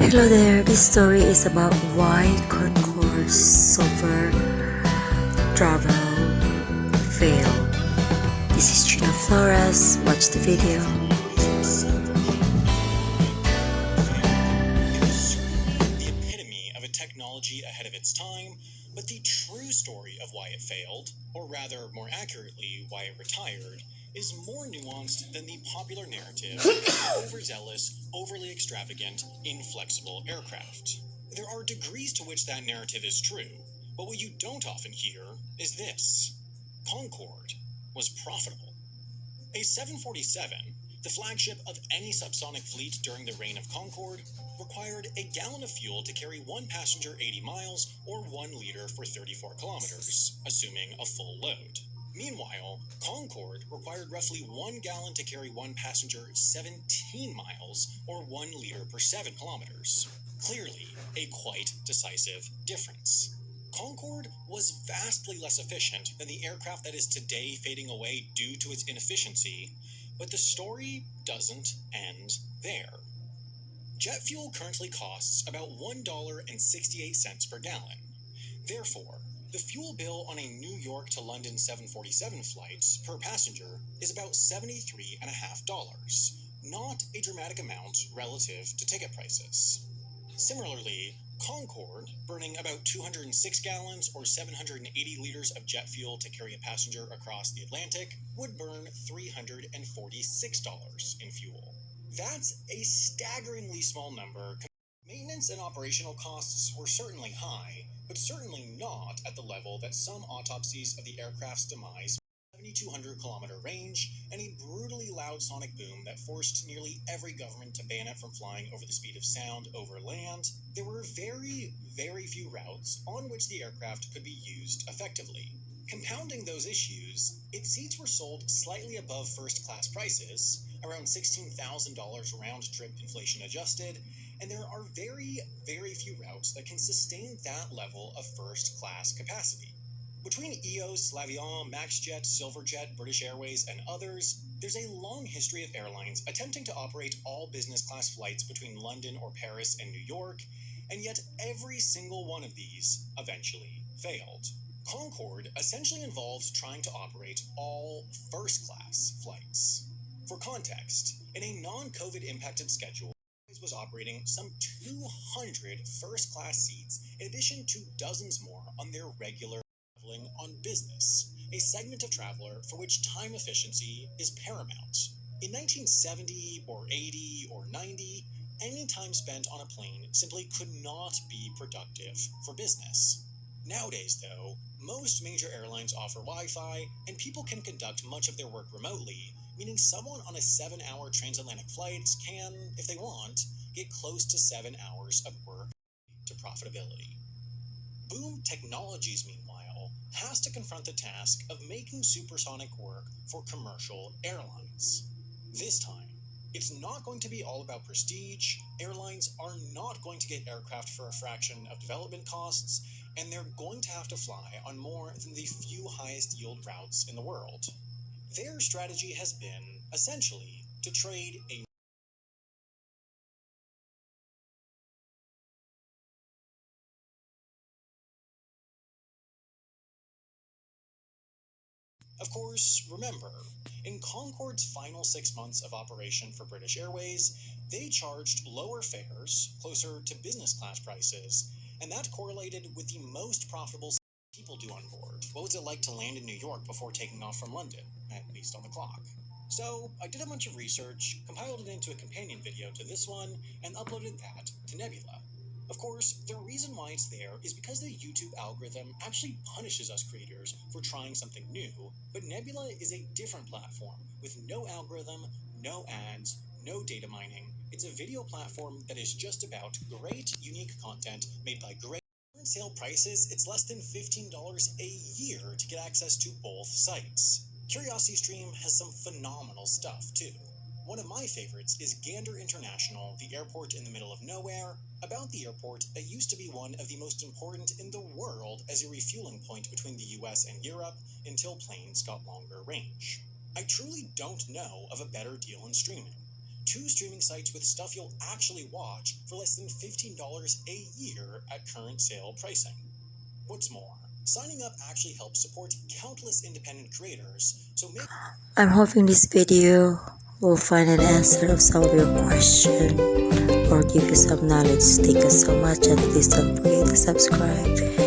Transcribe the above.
Hello there, this story is about why Concorde Silver Travel failed. This is Gina Flores. Watch the video. The epitome of a technology ahead of its time, but the true story of why it failed, or rather, more accurately, why it retired, is more nuanced than the popular narrative of overzealous, overly extravagant, inflexible aircraft. There are degrees to which that narrative is true, but what you don't often hear is this: Concorde was profitable. A 747, the flagship of any subsonic fleet during the reign of Concorde, required a gallon of fuel to carry one passenger 80 miles or 1 liter for 34 kilometers, assuming a full load. Meanwhile, Concorde required roughly 1 gallon to carry one passenger 17 miles or 1 liter per 7 kilometers. Clearly, a quite decisive difference. Concorde was vastly less efficient than the aircraft that is today fading away due to its inefficiency, but the story doesn't end there. Jet fuel currently costs about $1.68 per gallon. Therefore, the fuel bill on a New York to London 747 flight per passenger is about $73.50, not a dramatic amount relative to ticket prices. Similarly, Concorde, burning about 206 gallons or 780 liters of jet fuel to carry a passenger across the Atlantic, would burn $346 in fuel. That's a staggeringly small number. Maintenance and operational costs were certainly high, but certainly not at the level that some autopsies of the aircraft's demise. 7,200-kilometer range, and a brutally loud sonic boom that forced nearly every government to ban it from flying over the speed of sound over land, there were very, very few routes on which the aircraft could be used effectively. Compounding those issues, its seats were sold slightly above first-class prices, around $16,000 round-trip inflation adjusted, and there are very, very few routes that can sustain that level of first-class capacity. Between EOS, L'Avion, MaxJet, Silverjet, British Airways, and others, there's a long history of airlines attempting to operate all business-class flights between London or Paris and New York, and yet every single one of these eventually failed. Concorde essentially involves trying to operate all first-class flights. For context, in a non-COVID impacted schedule, was operating some 200 first-class seats in addition to dozens more on their regular traveling on business, a segment of traveler for which time efficiency is paramount. In 1970 or 80 or 90, any time spent on a plane simply could not be productive for business. Nowadays, though, most major airlines offer Wi-Fi, and people can conduct much of their work remotely, meaning someone on a 7-hour transatlantic flight can, if they want, get close to 7 hours of work to profitability. Boom Technologies, meanwhile, has to confront the task of making supersonic work for commercial airlines. This time, it's not going to be all about prestige. Airlines are not going to get aircraft for a fraction of development costs, and they're going to have to fly on more than the few highest yield routes in the world. Their strategy has been, essentially, to trade a Of course, remember, in Concorde's final 6 months of operation for British Airways, they charged lower fares, closer to business class prices, and that correlated with the most profitable people do on board. What was it like to land in New York before taking off from London, at least on the clock? So, I did a bunch of research, compiled it into a companion video to this one, and uploaded that to Nebula. Of course, the reason why it's there is because the YouTube algorithm actually punishes us creators for trying something new, but Nebula is a different platform with no algorithm, no ads, no data mining. It's a video platform that is just about great, unique content made by great. Current sale prices, it's less than $15 a year to get access to both sites. CuriosityStream has some phenomenal stuff, too. One of my favorites is Gander International, the airport in the middle of nowhere, about the airport that used to be one of the most important in the world as a refueling point between the US and Europe until planes got longer range. I truly don't know of a better deal in streaming. 2 streaming sites with stuff you'll actually watch for less than $15 a year at current sale pricing. What's more, signing up actually helps support countless independent creators, so make I'm hoping this video will find an answer of some of your question or give you some knowledge. Thank you so much, and please don't forget to subscribe.